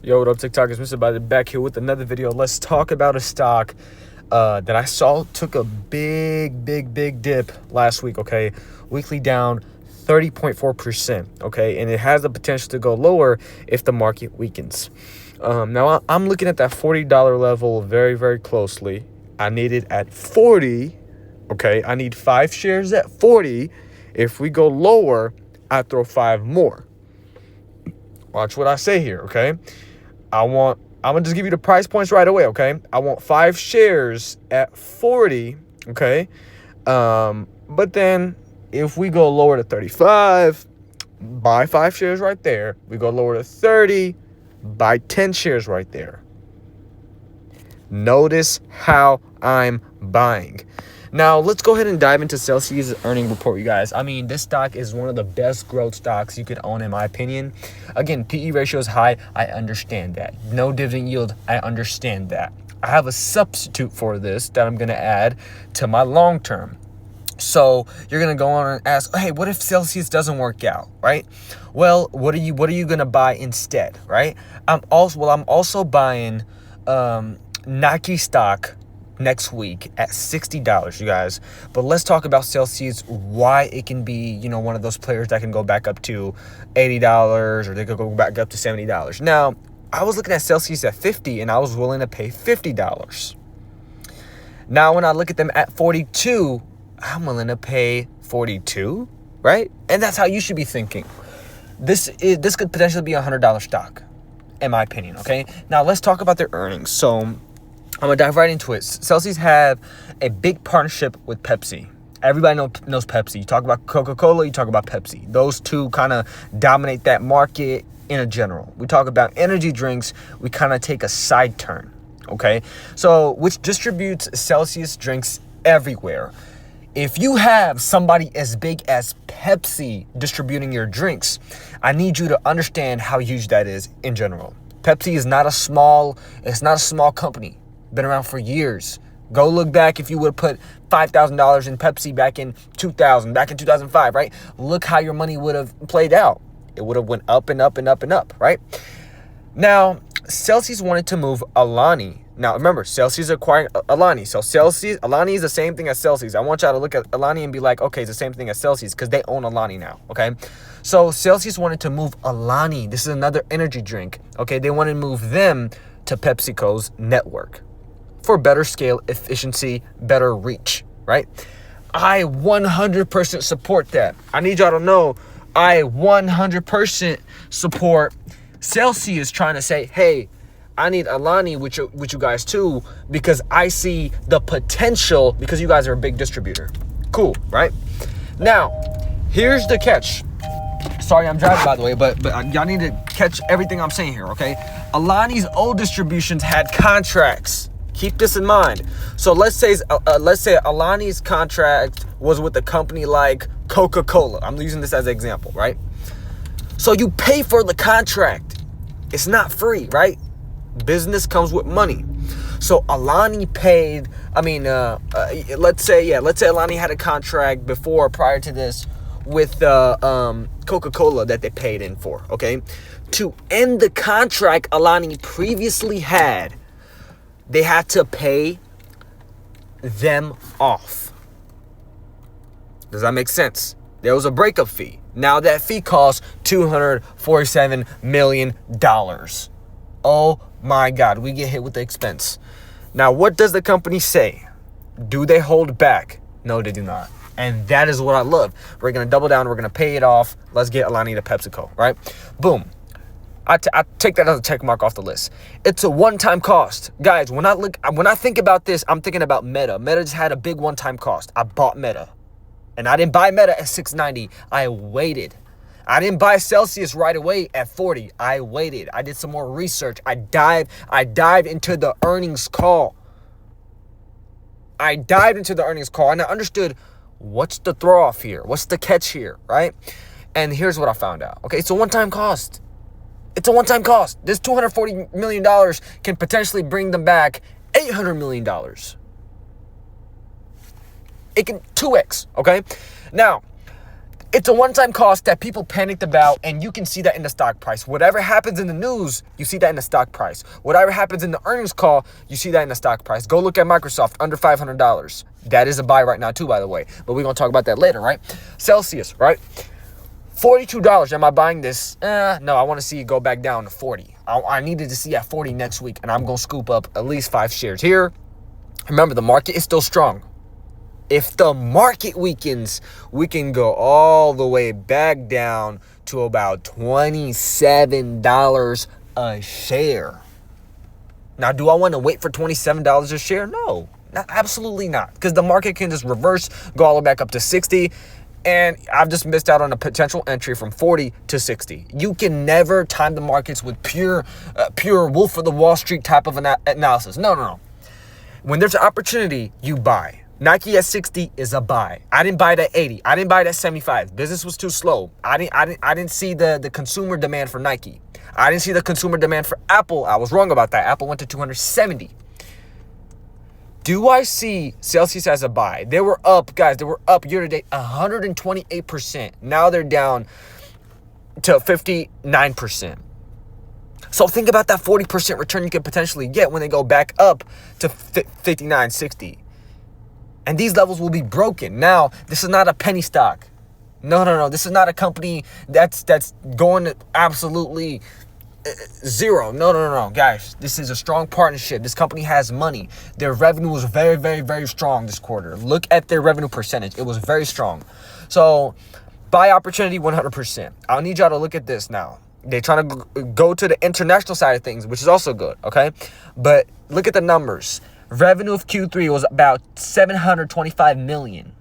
Yo, what up, TikTok? It's Mr.BuyTheDip back here with another video. Let's talk about a stock that I saw took a big dip last week, okay? Weekly down 30.4%, okay? And it has the potential to go lower if the market weakens. Now, I'm looking at that $40 level very closely. I need it at 40, okay? I need 5 shares at 40. If we go lower, I throw 5 more. Watch what I say here, okay? I'm gonna just give you the price points right away, okay? I want 5 shares at 40, okay? But then if we go lower to 35, buy 5 shares right there. We go lower to 30, buy 10 shares right there. Notice how I'm buying. Now, let's go ahead and dive into Celsius' earning report, you guys. I mean, this stock is one of the best growth stocks you could own, in my opinion. Again, PE ratio is high. I understand that. No dividend yield. I understand that. I have a substitute for this that I'm going to add to my long term. So you're going to go on and ask, hey, what if Celsius doesn't work out, right? Well, what are you going to buy instead, right? I'm also buying Nike stock next week at $60, you guys. But let's talk about Celsius, why it can be, one of those players that can go back up to $80 or they could go back up to $70. Now, I was looking at Celsius at 50 and I was willing to pay $50. Now, when I look at them at 42, I'm willing to pay 42, right? And that's how you should be thinking. This could potentially be a $100 stock, in my opinion, okay? Now, let's talk about their earnings. So I'm going to dive right into it. Celsius have a big partnership with Pepsi. Everybody knows Pepsi. You talk about Coca-Cola, you talk about Pepsi. Those two kind of dominate that market in a general. We talk about energy drinks, we kind of take a side turn, okay? So, which distributes Celsius drinks everywhere. If you have somebody as big as Pepsi distributing your drinks, I need you to understand how huge that is in general. Pepsi is not a small company. Been around for years. Go look back if you would have put $5,000 in Pepsi back in 2000, back in 2005, right? Look how your money would have played out. It would have went up and up and up and up, right? Now, Celsius wanted to move Alani. Now, remember, Celsius acquired Alani. So Alani is the same thing as Celsius. I want y'all to look at Alani and be like, okay, it's the same thing as Celsius because they own Alani now, okay? So Celsius wanted to move Alani. This is another energy drink, okay? They wanted to move them to PepsiCo's network for better scale, efficiency, better reach, right? I 100% support that. I need y'all to know I 100% support Celsius trying to say, hey, I need Alani with you guys too, because I see the potential because you guys are a big distributor. Cool, right? Now, here's the catch. Sorry, I'm driving, by the way, but y'all need to catch everything I'm saying here, okay? Alani's old distributions had contracts. Keep this in mind. So let's say Alani's contract was with a company like Coca-Cola. I'm using this as an example, right? So you pay for the contract. It's not free, right? Business comes with money. So Alani paid, let's say Alani had a contract prior to this with Coca-Cola that they paid in for, okay? To end the contract Alani previously had, they had to pay them off. Does that make sense? There was a breakup fee. Now that fee costs $247 million. Oh my God, we get hit with the expense. Now, what does the company say? Do they hold back? No, they do not. And that is what I love. We're going to double down. We're going to pay it off. Let's get Alani to PepsiCo, right? Boom. I take that as a check mark off the list. It's a one-time cost. Guys, when I think about this, I'm thinking about Meta. Meta just had a big one-time cost. I bought Meta. And I didn't buy Meta at $6.90. I waited. I didn't buy Celsius right away at $40. I waited. I did some more research. I dived into the earnings call. And I understood what's the throw off here? What's the catch here, right? And here's what I found out. Okay, it's a one-time cost. It's a one-time cost. This $240 million can potentially bring them back $800 million. It can 2x, okay? Now, It's a one-time cost that people panicked about, and you can see that in the stock price. Whatever happens in the news, you see that in the stock price. Whatever happens in the earnings call, you see that in the stock price. Go look at Microsoft, under $500. That is a buy right now too, by the way. But we're going to talk about that later, right? Celsius, right? $42. Am I buying this? No, I want to see it go back down to 40. I needed to see at 40 next week, and I'm going to scoop up at least 5 shares here. Remember, the market is still strong. If the market weakens, we can go all the way back down to about $27 a share. Now, do I want to wait for $27 a share? No, absolutely not. Because the market can just reverse, go all the way back up to 60. And I've just missed out on a potential entry from 40 to 60. You can never time the markets with pure Wolf of the Wall Street type of analysis. No. When there's an opportunity, you buy. Nike at 60 is a buy. I didn't buy it at 80. I didn't buy it at 75. Business was too slow. I didn't see the consumer demand for Nike. I didn't see the consumer demand for Apple. I was wrong about that. Apple went to 270. Do I see Celsius as a buy? They were up, guys. They were up year to date 128%. Now they're down to 59%. So think about that 40% return you could potentially get when they go back up to 59, 60. And these levels will be broken. Now, this is not a penny stock. No. This is not a company that's going to absolutely zero. No. Guys, this is a strong partnership. This company has money. Their revenue was very, very, very strong this quarter. Look at their revenue percentage. It was very strong. So, buy opportunity 100%. I'll need y'all to look at this now. They're trying to go to the international side of things, which is also good, okay? But look at the numbers. Revenue of Q3 was about $725 million.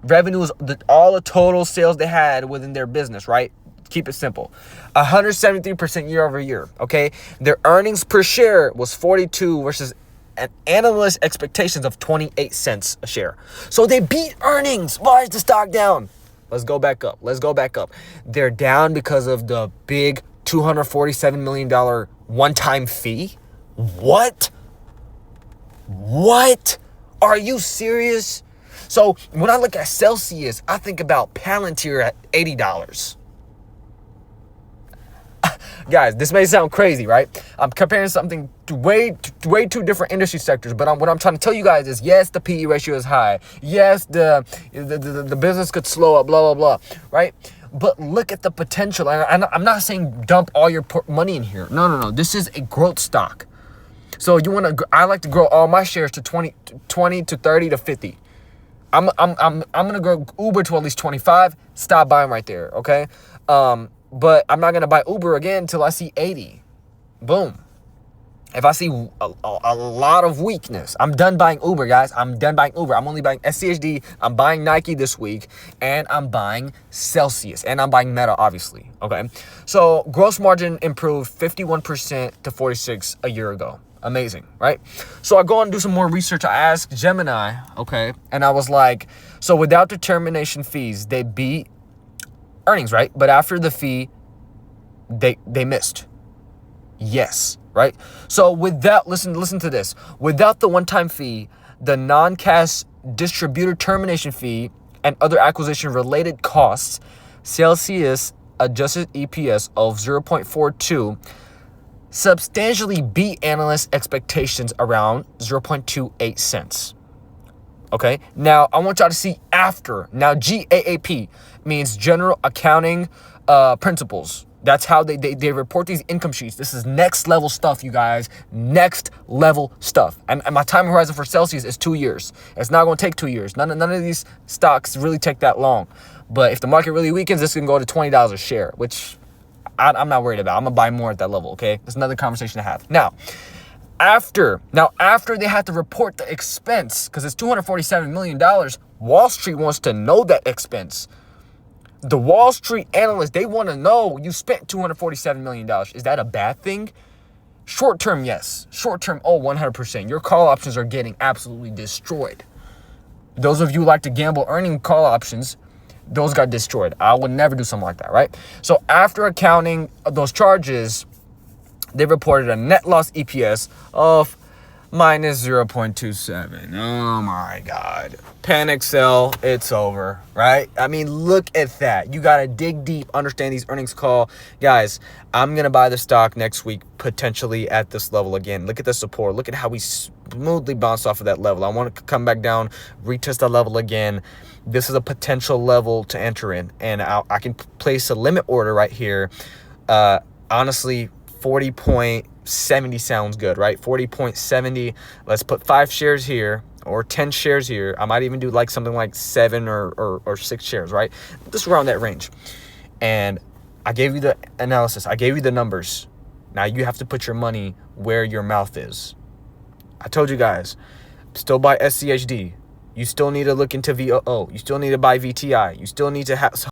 Revenue was all the total sales they had within their business, right? Keep it simple. 173% year over year, okay? Their earnings per share was 42 versus an analyst expectations of 28 cents a share. So they beat earnings. Why is the stock down? Let's go back up. They're down because of the big $247 million one-time fee. What? Are you serious? So when I look at Celsius, I think about Palantir at $80. Guys, this may sound crazy, right? I'm comparing something to way two different industry sectors, but what I'm trying to tell you guys is, yes, the PE ratio is high. Yes, the business could slow up, blah, blah, blah, right? But look at the potential. And I'm not saying dump all your money in here. No. This is a growth stock. So I like to grow all my shares to 20 to 30 to 50. I'm gonna grow Uber to at least 25. Stop buying right there, okay? But I'm not gonna buy Uber again until I see 80. Boom. If I see a lot of weakness, I'm done buying Uber, guys. I'm only buying SCHD. I'm buying Nike this week, and I'm buying Celsius, and I'm buying Meta, obviously. Okay. So gross margin improved 51% to 46% a year ago. Amazing, right? So I go and do some more research. I asked Gemini, okay, and I was like, so without the termination fees, they beat earnings, right? But after the fee, they missed. Yes, right? So without, listen to this. Without the one-time fee, the non-cash distributor termination fee, and other acquisition-related costs, Celsius adjusted EPS of 0.42 substantially beat analyst expectations around 0.28 cents. Okay, now I want y'all to see after. Now GAAP means General Accounting Principles. That's how they report these income sheets. This is next level stuff, you guys. Next level stuff. And my time horizon for Celsius is 2 years. It's not going to take 2 years. None of these stocks really take that long. But if the market really weakens, this can go to $20 a share, which I'm not worried about. I'm going to buy more at that level, okay? That's another conversation to have. Now, after they have to report the expense, because it's $247 million, Wall Street wants to know that expense. The Wall Street analysts, they want to know you spent $247 million. Is that a bad thing? Short term, yes. Short term, 100%. Your call options are getting absolutely destroyed. Those of you who like to gamble earning call options, those got destroyed. I would never do something like that, right? So after accounting those charges, they reported a net loss EPS of minus 0.27. Oh my God. Panic sell, it's over, right? I mean, look at that. You got to dig deep, understand these earnings call. Guys, I'm going to buy the stock next week, potentially at this level again. Look at the support. Look at how we smoothly bounced off of that level. I want to come back down, retest that level again. This is a potential level to enter in, and I can place a limit order right here. Honestly, 40.70 sounds good, right? 40.70. Let's put 5 shares here or 10 shares here. I might even do like something like 7 or 6 shares, right? Just around that range. And I gave you the analysis. I gave you the numbers. Now you have to put your money where your mouth is. I told you guys, still buy SCHD. You still need to look into VOO. You still need to buy VTI. You still need to have